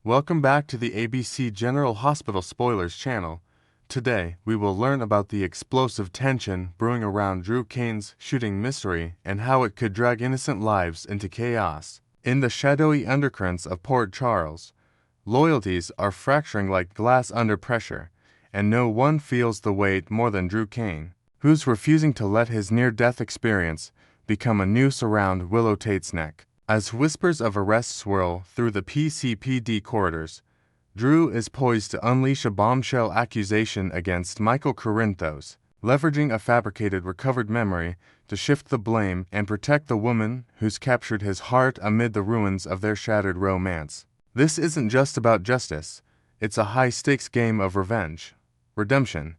Welcome back to the ABC General Hospital Spoilers channel. Today, we will learn about the explosive tension brewing around Drew Cain's shooting mystery and how it could drag innocent lives into chaos. In the shadowy undercurrents of Port Charles, loyalties are fracturing like glass under pressure, and no one feels the weight more than Drew Cain, who's refusing to let his near-death experience become a noose around Willow Tate's neck. As whispers of arrest swirl through the PCPD corridors, Drew is poised to unleash a bombshell accusation against Michael Corinthos, leveraging a fabricated recovered memory to shift the blame and protect the woman who's captured his heart amid the ruins of their shattered romance. This isn't just about justice, it's a high-stakes game of revenge, redemption,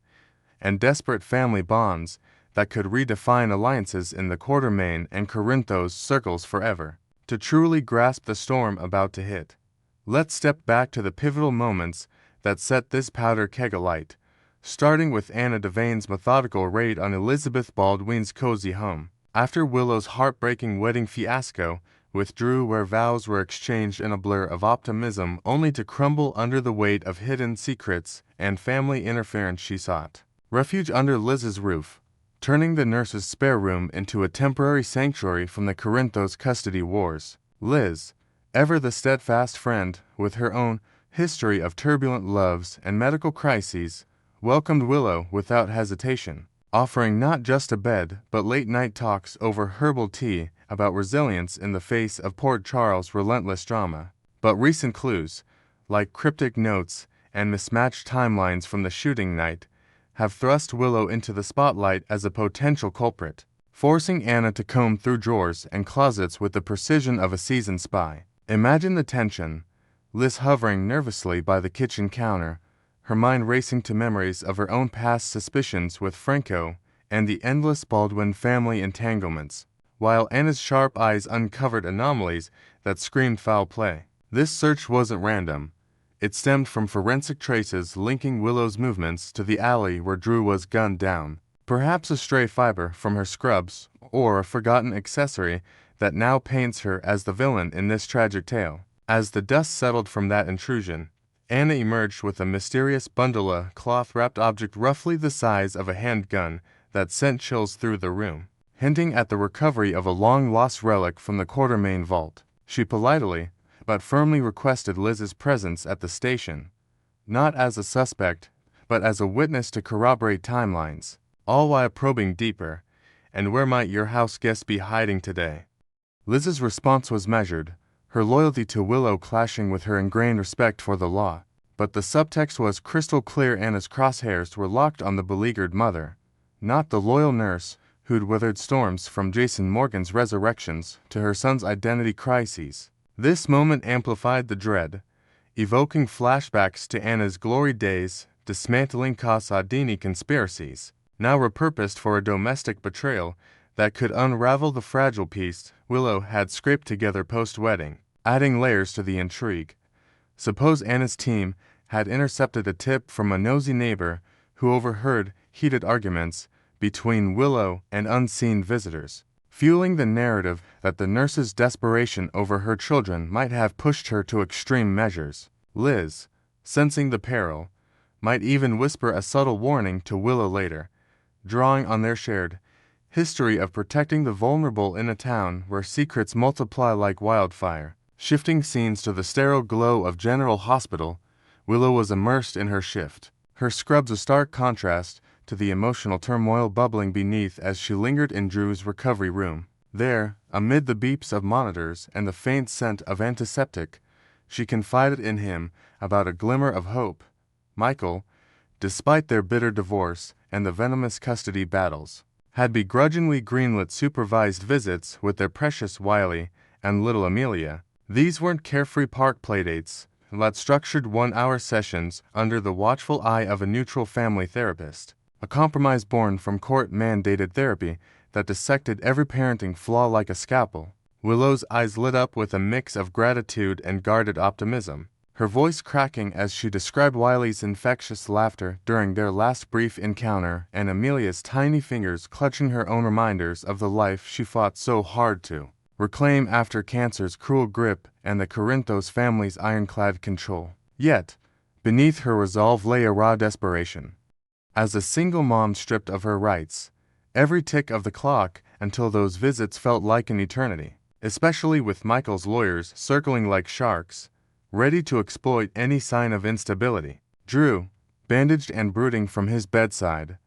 and desperate family bonds that could redefine alliances in the Quartermain and Corinthos circles forever. To truly grasp the storm about to hit, let's step back to the pivotal moments that set this powder keg alight, starting with Anna Devane's methodical raid on Elizabeth Baldwin's cozy home. After Willow's heartbreaking wedding fiasco with Drew, where vows were exchanged in a blur of optimism only to crumble under the weight of hidden secrets and family interference, she sought refuge under Liz's roof, turning the nurse's spare room into a temporary sanctuary from the Corinthos custody wars. Liz, ever the steadfast friend with her own history of turbulent loves and medical crises, welcomed Willow without hesitation, offering not just a bed but late-night talks over herbal tea about resilience in the face of Port Charles' relentless drama. But recent clues, like cryptic notes and mismatched timelines from the shooting night, have thrust Willow into the spotlight as a potential culprit, forcing Anna to comb through drawers and closets with the precision of a seasoned spy. Imagine the tension, Liz hovering nervously by the kitchen counter, her mind racing to memories of her own past suspicions with Franco and the endless Baldwin family entanglements, while Anna's sharp eyes uncovered anomalies that screamed foul play. This search wasn't random. It stemmed from forensic traces linking Willow's movements to the alley where Drew was gunned down. Perhaps a stray fiber from her scrubs, or a forgotten accessory that now paints her as the villain in this tragic tale. As the dust settled from that intrusion, Anna emerged with a mysterious bundle, a cloth-wrapped object roughly the size of a handgun that sent chills through the room, hinting at the recovery of a long-lost relic from the Quartermain vault. She politely, but firmly requested Liz's presence at the station, not as a suspect, but as a witness to corroborate timelines, all while probing deeper. And where might your house guest be hiding today? Liz's response was measured, her loyalty to Willow clashing with her ingrained respect for the law. But the subtext was crystal clear. Anna's crosshairs were locked on the beleaguered mother, not the loyal nurse who'd weathered storms from Jason Morgan's resurrections to her son's identity crises. This moment amplified the dread, evoking flashbacks to Anna's glory days dismantling Casa Dini conspiracies, now repurposed for a domestic betrayal that could unravel the fragile piece Willow had scraped together post-wedding, adding layers to the intrigue. Suppose Anna's team had intercepted a tip from a nosy neighbor who overheard heated arguments between Willow and unseen visitors, fueling the narrative that the nurse's desperation over her children might have pushed her to extreme measures. Liz, sensing the peril, might even whisper a subtle warning to Willow later, drawing on their shared history of protecting the vulnerable in a town where secrets multiply like wildfire. Shifting scenes to the sterile glow of General Hospital, Willow was immersed in her shift, her scrubs a stark contrast to the emotional turmoil bubbling beneath as she lingered in Drew's recovery room. There, amid the beeps of monitors and the faint scent of antiseptic, she confided in him about a glimmer of hope. Michael, despite their bitter divorce and the venomous custody battles, had begrudgingly greenlit supervised visits with their precious Wiley and little Amelia. These weren't carefree park playdates, but structured one-hour sessions under the watchful eye of a neutral family therapist. A compromise born from court-mandated therapy that dissected every parenting flaw like a scalpel. Willow's eyes lit up with a mix of gratitude and guarded optimism, her voice cracking as she described Wiley's infectious laughter during their last brief encounter and Amelia's tiny fingers clutching her own reminders of the life she fought so hard to reclaim after cancer's cruel grip and the Corinthos family's ironclad control. Yet, beneath her resolve lay a raw desperation. As a single mom stripped of her rights, every tick of the clock until those visits felt like an eternity, especially with Michael's lawyers circling like sharks, ready to exploit any sign of instability. Drew, bandaged and brooding from his bedside,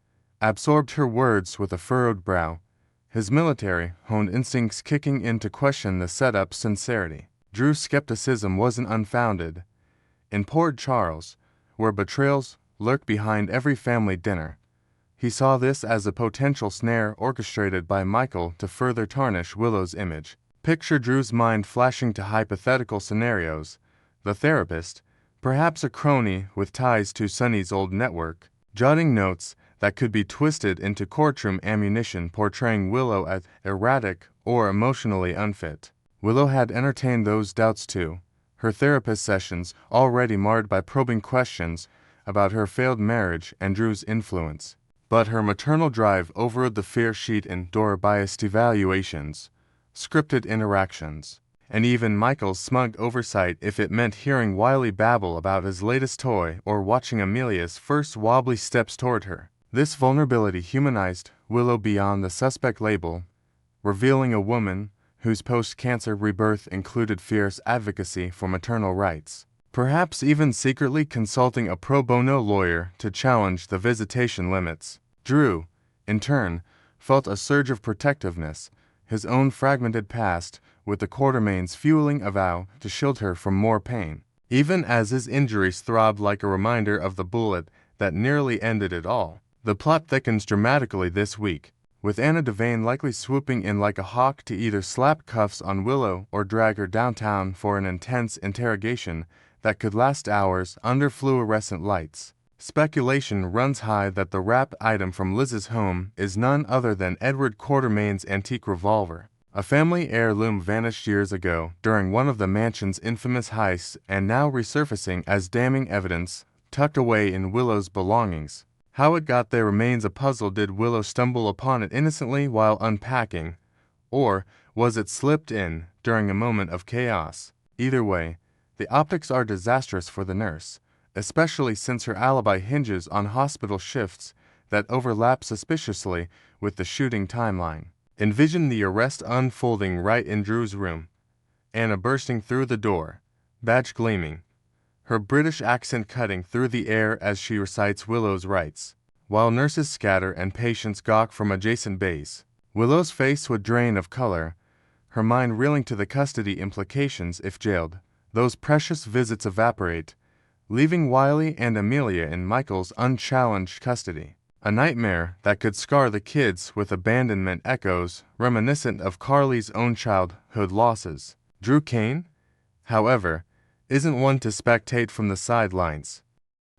absorbed her words with a furrowed brow, his military-honed instincts kicking in to question the setup's sincerity. Drew's skepticism wasn't unfounded. In Port Charles, where betrayals lurked behind every family dinner, he saw this as a potential snare orchestrated by Michael to further tarnish Willow's image. Picture Drew's mind flashing to hypothetical scenarios. The therapist, perhaps a crony with ties to Sonny's old network, jotting notes that could be twisted into courtroom ammunition portraying Willow as erratic or emotionally unfit. Willow had entertained those doubts too, her therapist sessions already marred by probing questions about her failed marriage and Drew's influence. But her maternal drive overrode the fear she'd endure biased evaluations, scripted interactions, and even Michael's smug oversight if it meant hearing Wiley babble about his latest toy or watching Amelia's first wobbly steps toward her. This vulnerability humanized Willow beyond the suspect label, revealing a woman whose post-cancer rebirth included fierce advocacy for maternal rights, perhaps even secretly consulting a pro bono lawyer to challenge the visitation limits. Drew, in turn, felt a surge of protectiveness, his own fragmented past with the Quartermaines fueling a vow to shield her from more pain, even as his injuries throbbed like a reminder of the bullet that nearly ended it all. The plot thickens dramatically this week, with Anna Devane likely swooping in like a hawk to either slap cuffs on Willow or drag her downtown for an intense interrogation that could last hours under fluorescent lights. Speculation runs high that the wrapped item from Liz's home is none other than Edward Quartermaine's antique revolver, a family heirloom vanished years ago during one of the mansion's infamous heists and now resurfacing as damning evidence tucked away in Willow's belongings. How it got there remains a puzzle. Did Willow stumble upon it innocently while unpacking, or was it slipped in during a moment of chaos? Either way, the optics are disastrous for the nurse, especially since her alibi hinges on hospital shifts that overlap suspiciously with the shooting timeline. Envision the arrest unfolding right in Drew's room, Anna bursting through the door, badge gleaming, her British accent cutting through the air as she recites Willow's rights, while nurses scatter and patients gawk from adjacent bays. Willow's face would drain of color, her mind reeling to the custody implications if jailed. Those precious visits evaporate, leaving Wiley and Amelia in Michael's unchallenged custody. A nightmare that could scar the kids with abandonment echoes reminiscent of Carly's own childhood losses. Drew Kane, however, isn't one to spectate from the sidelines.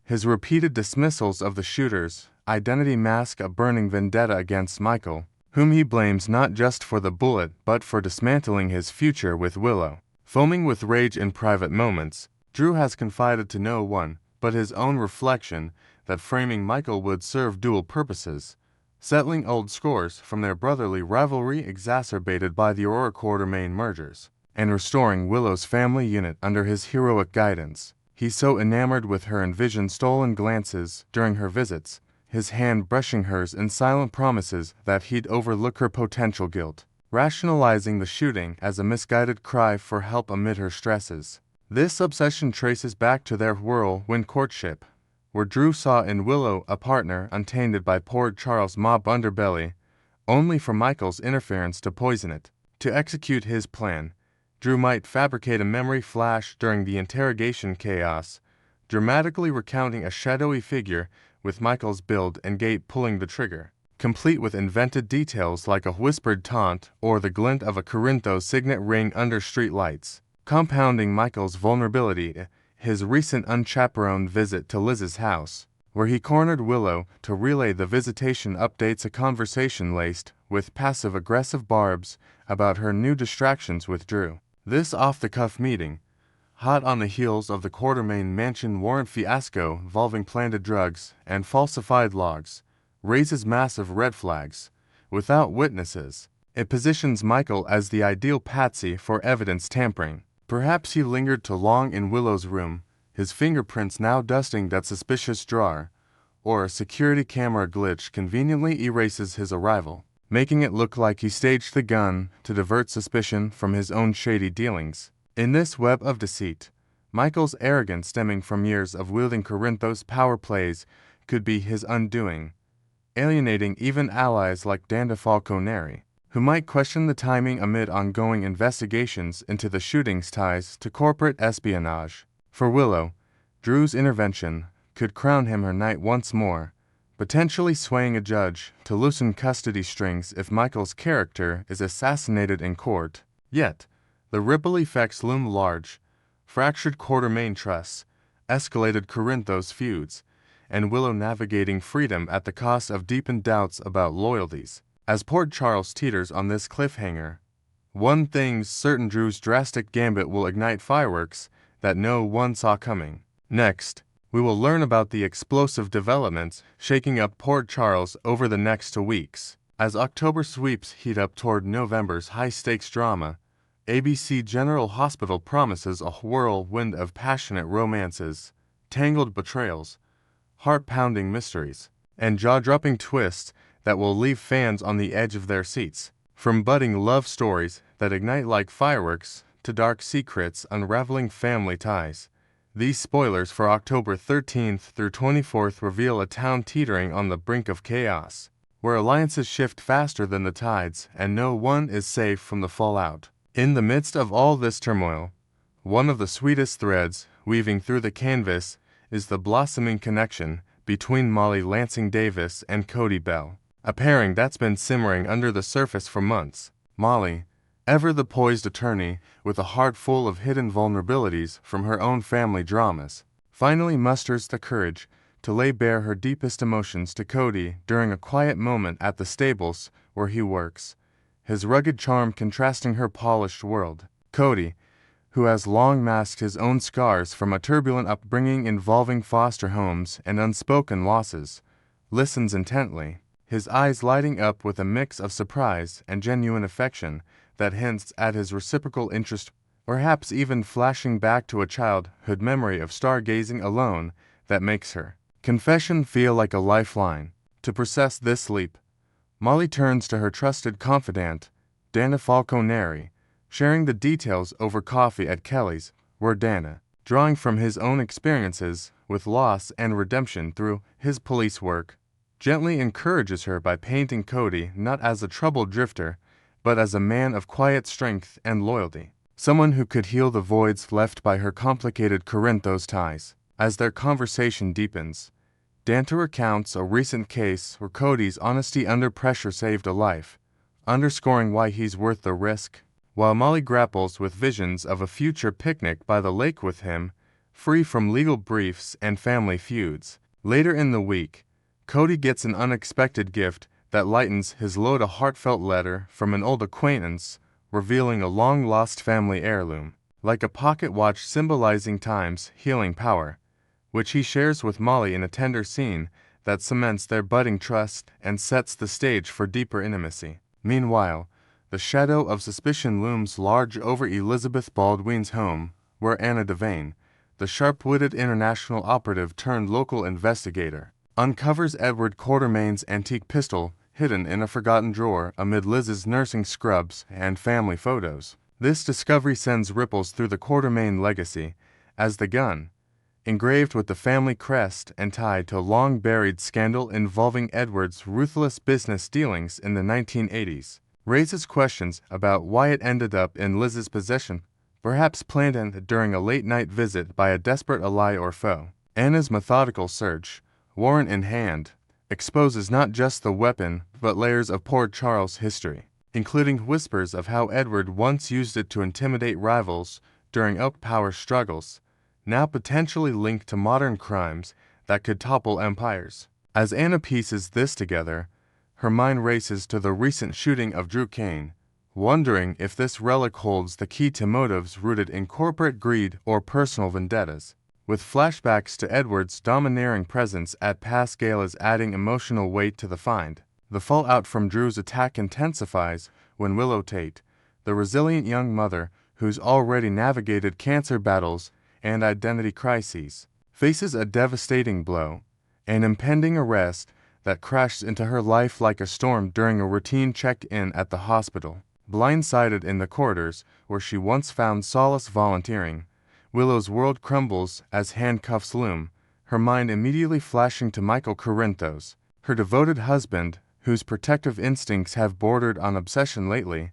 His repeated dismissals of the shooters' identity mask a burning vendetta against Michael, whom he blames not just for the bullet but for dismantling his future with Willow. Foaming with rage in private moments, Drew has confided to no one but his own reflection that framing Michael would serve dual purposes, settling old scores from their brotherly rivalry exacerbated by the Aurora Quartermaine mergers, and restoring Willow's family unit under his heroic guidance. He's so enamored with her envisioned stolen glances during her visits, his hand brushing hers in silent promises that he'd overlook her potential guilt, rationalizing the shooting as a misguided cry for help amid her stresses. This obsession traces back to their whirlwind courtship, where Drew saw in Willow a partner untainted by Port Charles' mob underbelly, only for Michael's interference to poison it. To execute his plan, Drew might fabricate a memory flash during the interrogation chaos, dramatically recounting a shadowy figure with Michael's build and gait pulling the trigger, complete with invented details like a whispered taunt or the glint of a Corinthos signet ring under streetlights. Compounding Michael's vulnerability, his recent unchaperoned visit to Liz's house, where he cornered Willow to relay the visitation updates, a conversation laced with passive-aggressive barbs about her new distractions with Drew. This off-the-cuff meeting, hot on the heels of the Quartermaine mansion warrant fiasco involving planted drugs and falsified logs, raises massive red flags. Without witnesses, it positions Michael as the ideal patsy for evidence tampering. Perhaps he lingered too long in Willow's room, his fingerprints now dusting that suspicious drawer, or a security camera glitch conveniently erases his arrival, making it look like he staged the gun to divert suspicion from his own shady dealings. In this web of deceit, Michael's arrogance stemming from years of wielding Corinthos power plays could be his undoing, alienating even allies like Dana Falconeri, who might question the timing amid ongoing investigations into the shooting's ties to corporate espionage. For Willow, Drew's intervention could crown him her knight once more, potentially swaying a judge to loosen custody strings if Michael's character is assassinated in court. Yet, the ripple effects loom large: fractured Quartermain trusts, escalated Corinthos feuds, and Willow navigating freedom at the cost of deepened doubts about loyalties. As Port Charles teeters on this cliffhanger, one thing's certain: Drew's drastic gambit will ignite fireworks that no one saw coming. Next, we will learn about the explosive developments shaking up Port Charles over the next 2 weeks. As October sweeps heat up toward November's high-stakes drama, ABC General Hospital promises a whirlwind of passionate romances, tangled betrayals, heart-pounding mysteries, and jaw-dropping twists that will leave fans on the edge of their seats. From budding love stories that ignite like fireworks to dark secrets unraveling family ties, these spoilers for October 13th through 24th reveal a town teetering on the brink of chaos, where alliances shift faster than the tides and no one is safe from the fallout. In the midst of all this turmoil, one of the sweetest threads weaving through the canvas is the blossoming connection between Molly Lansing Davis and Cody Bell, a pairing that's been simmering under the surface for months. Molly, ever the poised attorney with a heart full of hidden vulnerabilities from her own family dramas, finally musters the courage to lay bare her deepest emotions to Cody during a quiet moment at the stables where he works, his rugged charm contrasting her polished world. Cody, who has long masked his own scars from a turbulent upbringing involving foster homes and unspoken losses, listens intently, his eyes lighting up with a mix of surprise and genuine affection that hints at his reciprocal interest, perhaps even flashing back to a childhood memory of stargazing alone that makes her confession feel like a lifeline. To process this leap, Molly turns to her trusted confidant, Dana Falconeri, sharing the details over coffee at Kelly's, where Dana, drawing from his own experiences with loss and redemption through his police work, gently encourages her by painting Cody not as a troubled drifter, but as a man of quiet strength and loyalty, someone who could heal the voids left by her complicated Corinthos ties. As their conversation deepens, Danta recounts a recent case where Cody's honesty under pressure saved a life, underscoring why he's worth the risk, while Molly grapples with visions of a future picnic by the lake with him, free from legal briefs and family feuds. Later in the week, Cody gets an unexpected gift that lightens his load: a heartfelt letter from an old acquaintance, revealing a long-lost family heirloom, like a pocket watch symbolizing time's healing power, which he shares with Molly in a tender scene that cements their budding trust and sets the stage for deeper intimacy. Meanwhile, the shadow of suspicion looms large over Elizabeth Baldwin's home, where Anna Devane, the sharp-witted international operative turned local investigator, uncovers Edward Quartermain's antique pistol hidden in a forgotten drawer amid Liz's nursing scrubs and family photos. This discovery sends ripples through the Quartermain legacy, as the gun, engraved with the family crest and tied to a long-buried scandal involving Edward's ruthless business dealings in the 1980s, raises questions about why it ended up in Liz's possession, perhaps planted during a late-night visit by a desperate ally or foe. Anna's methodical search, warrant in hand, exposes not just the weapon but layers of Port Charles history, including whispers of how Edward once used it to intimidate rivals during power struggles, now potentially linked to modern crimes that could topple empires. As Anna pieces this together, her mind races to the recent shooting of Drew Kane, wondering if this relic holds the key to motives rooted in corporate greed or personal vendettas. With flashbacks to Edward's domineering presence at past galas adding emotional weight to the find, the fallout from Drew's attack intensifies when Willow Tate, the resilient young mother who's already navigated cancer battles and identity crises, faces a devastating blow, an impending arrest that crashed into her life like a storm during a routine check-in at the hospital. Blindsided in the corridors where she once found solace volunteering, Willow's world crumbles as handcuffs loom, her mind immediately flashing to Michael Corinthos, her devoted husband, whose protective instincts have bordered on obsession lately,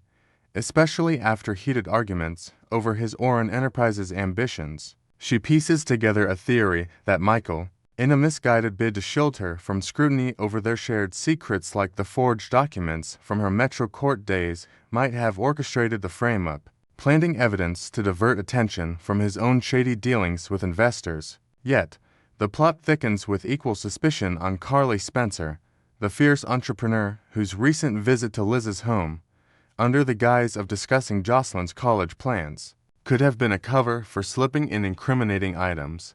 especially after heated arguments over his Oran Enterprises' ambitions. She pieces together a theory that Michael, in a misguided bid to shield her from scrutiny over their shared secrets like the forged documents from her Metro Court days, might have orchestrated the frame-up, planting evidence to divert attention from his own shady dealings with investors. Yet, the plot thickens with equal suspicion on Carly Spencer, the fierce entrepreneur whose recent visit to Liz's home, under the guise of discussing Jocelyn's college plans, could have been a cover for slipping in incriminating items.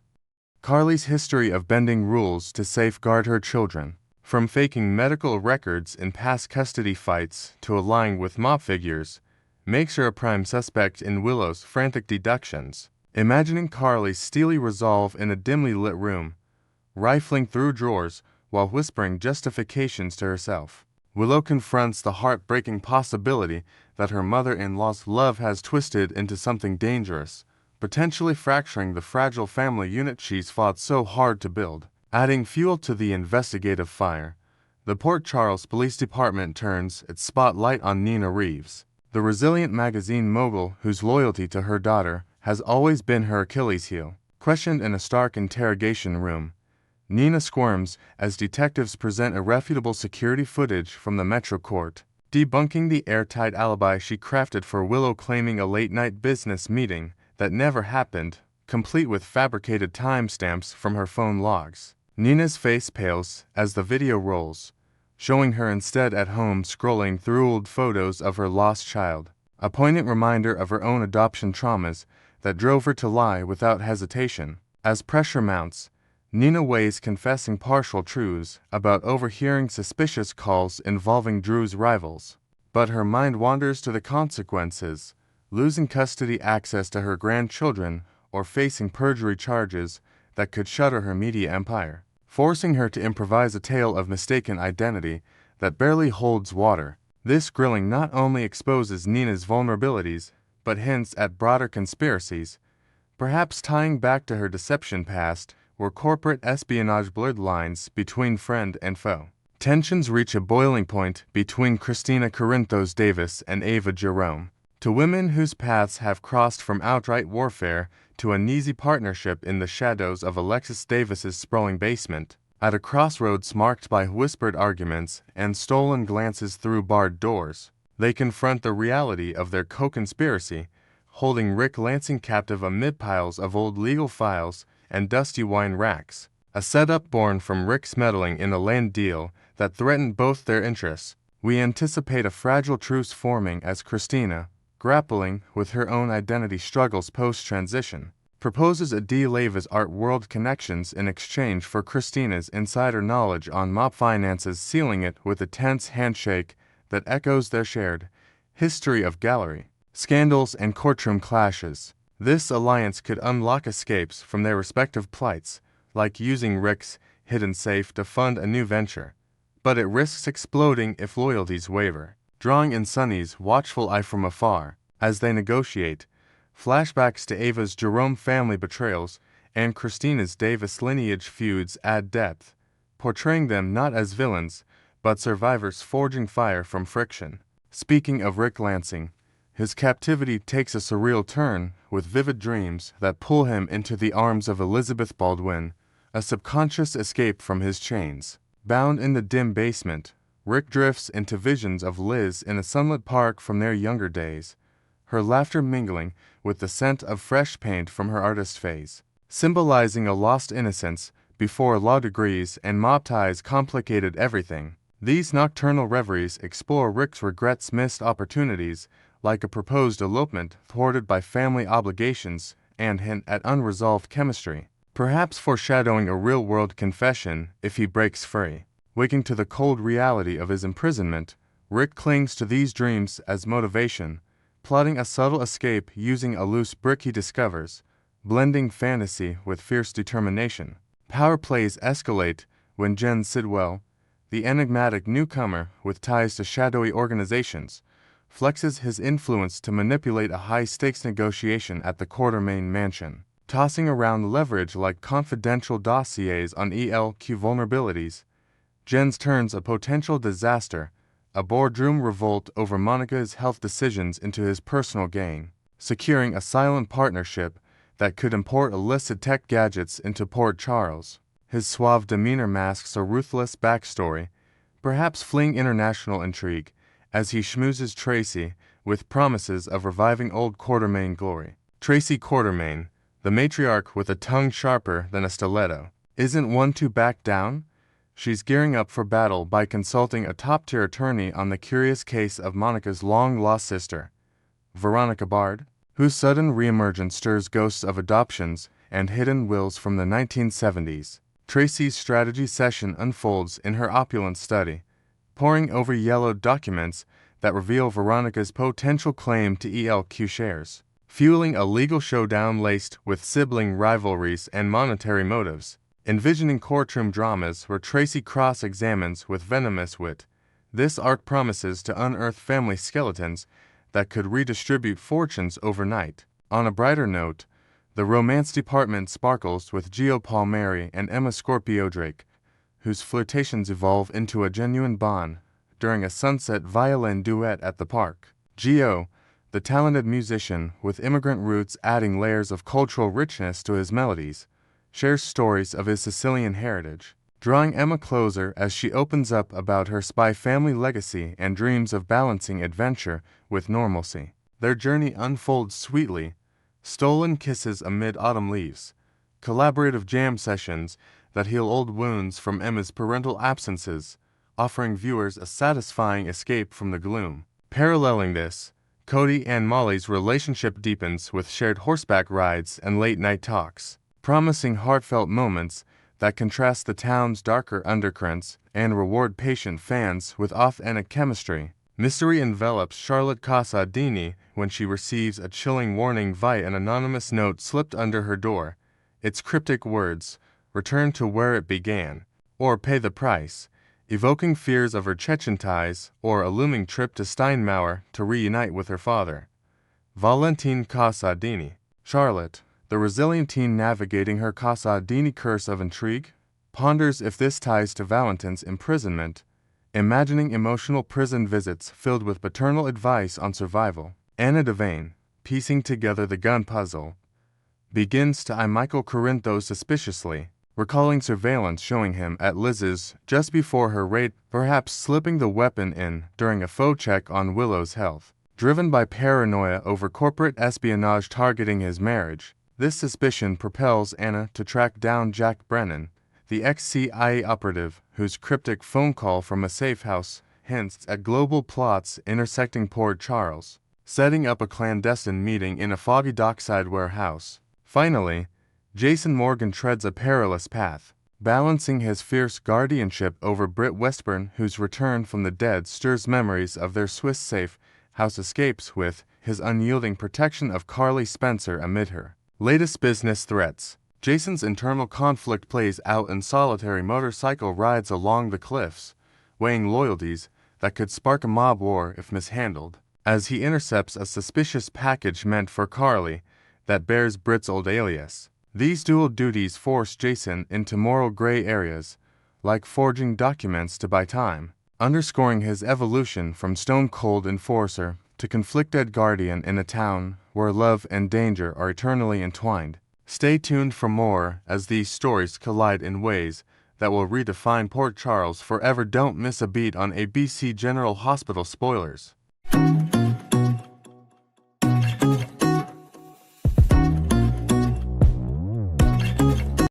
Carly's history of bending rules to safeguard her children, from faking medical records in past custody fights to allying with mob figures, makes her a prime suspect in Willow's frantic deductions. Imagining Carly's steely resolve in a dimly lit room, rifling through drawers while whispering justifications to herself, Willow confronts the heartbreaking possibility that her mother-in-law's love has twisted into something dangerous, potentially fracturing the fragile family unit she's fought so hard to build. Adding fuel to the investigative fire, the Port Charles Police Department turns its spotlight on Nina Reeves, the resilient magazine mogul whose loyalty to her daughter has always been her Achilles heel. Questioned in a stark interrogation room, Nina squirms as detectives present irrefutable security footage from the Metro Court, debunking the airtight alibi she crafted for Willow, claiming a late-night business meeting that never happened, complete with fabricated timestamps from her phone logs. Nina's face pales as the video rolls, showing her instead at home scrolling through old photos of her lost child, a poignant reminder of her own adoption traumas that drove her to lie without hesitation. As pressure mounts, Nina weighs confessing partial truths about overhearing suspicious calls involving Drew's rivals, but her mind wanders to the consequences, losing custody access to her grandchildren or facing perjury charges that could shutter her media empire, forcing her to improvise a tale of mistaken identity that barely holds water. This grilling not only exposes Nina's vulnerabilities, but hints at broader conspiracies, perhaps tying back to her deception past, where corporate espionage blurred lines between friend and foe. Tensions reach a boiling point between Christina Corinthos Davis and Ava Jerome, two women whose paths have crossed from outright warfare to an uneasy partnership in the shadows of Alexis Davis's sprawling basement. At a crossroads marked by whispered arguments and stolen glances through barred doors, they confront the reality of their co-conspiracy, holding Rick Lansing captive amid piles of old legal files and dusty wine racks, a setup born from Rick's meddling in a land deal that threatened both their interests. We anticipate a fragile truce forming as Christina, grappling with her own identity struggles post-transition, proposes a deal Ava's art world connections in exchange for Christina's insider knowledge on mob finances, sealing it with a tense handshake that echoes their shared history of gallery, scandals, and courtroom clashes. This alliance could unlock escapes from their respective plights, like using Rick's hidden safe to fund a new venture, but it risks exploding if loyalties waver. Drawing in Sunny's watchful eye from afar as they negotiate, flashbacks to Ava's Jerome family betrayals and Christina's Davis lineage feuds add depth, portraying them not as villains, but survivors forging fire from friction. Speaking of Rick Lansing, his captivity takes a surreal turn, with vivid dreams that pull him into the arms of Elizabeth Baldwin, a subconscious escape from his chains. Bound in the dim basement, Rick drifts into visions of Liz in a sunlit park from their younger days, her laughter mingling with the scent of fresh paint from her artist phase, symbolizing a lost innocence before law degrees and mob ties complicated everything. These nocturnal reveries explore Rick's regrets, missed opportunities, like a proposed elopement thwarted by family obligations, and hint at unresolved chemistry, perhaps foreshadowing a real-world confession if he breaks free. Waking to the cold reality of his imprisonment, Rick clings to these dreams as motivation, plotting a subtle escape using a loose brick he discovers, blending fantasy with fierce determination. Power plays escalate when Jen Sidwell, the enigmatic newcomer with ties to shadowy organizations, flexes his influence to manipulate a high-stakes negotiation at the Quartermain mansion. Tossing around leverage like confidential dossiers on ELQ vulnerabilities, Jen turns a potential disaster, a boardroom revolt over Monica's health decisions, into his personal gain, securing a silent partnership that could import illicit tech gadgets into Port Charles. His suave demeanor masks a ruthless backstory, perhaps fleeing international intrigue, as he schmoozes Tracy with promises of reviving old Quartermain glory. Tracy Quartermain, the matriarch with a tongue sharper than a stiletto, isn't one to back down. She's gearing up for battle by consulting a top-tier attorney on the curious case of Monica's long-lost sister, Veronica Bard, whose sudden reemergence stirs ghosts of adoptions and hidden wills from the 1970s. Tracy's strategy session unfolds in her opulent study, poring over yellowed documents that reveal Veronica's potential claim to ELQ shares, fueling a legal showdown laced with sibling rivalries and monetary motives. Envisioning courtroom dramas where Tracy cross-examines with venomous wit, this arc promises to unearth family skeletons that could redistribute fortunes overnight. On a brighter note, the romance department sparkles with Gio Palmieri and Emma Scorpio Drake, whose flirtations evolve into a genuine bond during a sunset violin duet at the park. Gio, the talented musician with immigrant roots adding layers of cultural richness to his melodies, shares stories of his Sicilian heritage, drawing Emma closer as she opens up about her spy family legacy and dreams of balancing adventure with normalcy. Their journey unfolds sweetly, stolen kisses amid autumn leaves, collaborative jam sessions that heal old wounds from Emma's parental absences, offering viewers a satisfying escape from the gloom. Paralleling this, Cody and Molly's relationship deepens with shared horseback rides and late-night talks, promising heartfelt moments that contrast the town's darker undercurrents and reward patient fans with authentic chemistry. Mystery envelops Charlotte Casadini when she receives a chilling warning via an anonymous note slipped under her door. Its cryptic words, "Return to where it began," or "Pay the price," evoking fears of her Chechen ties or a looming trip to Steinmauer to reunite with her father. Valentine Casadini. Charlotte, the resilient teen navigating her Casadini curse of intrigue, ponders if this ties to Valentine's imprisonment, imagining emotional prison visits filled with paternal advice on survival. Anna Devane, piecing together the gun puzzle, begins to eye Michael Corinthos suspiciously, recalling surveillance showing him at Liz's just before her raid, perhaps slipping the weapon in during a faux check on Willow's health. Driven by paranoia over corporate espionage targeting his marriage, this suspicion propels Anna to track down Jack Brennan, the ex-CIA operative whose cryptic phone call from a safe house hints at global plots intersecting Port Charles, setting up a clandestine meeting in a foggy dockside warehouse. Finally, Jason Morgan treads a perilous path, balancing his fierce guardianship over Britt Westburn, whose return from the dead stirs memories of their Swiss safe house escapes, with his unyielding protection of Carly Spencer amid her latest business threats. Jason's internal conflict plays out in solitary motorcycle rides along the cliffs, weighing loyalties that could spark a mob war if mishandled, as he intercepts a suspicious package meant for Carly that bears Britt's old alias. These dual duties force Jason into moral gray areas, like forging documents to buy time, underscoring his evolution from stone-cold enforcer to conflicted guardian in a town where love and danger are eternally entwined. Stay tuned for more as these stories collide in ways that will redefine Port Charles forever. Don't miss a beat on ABC General Hospital spoilers.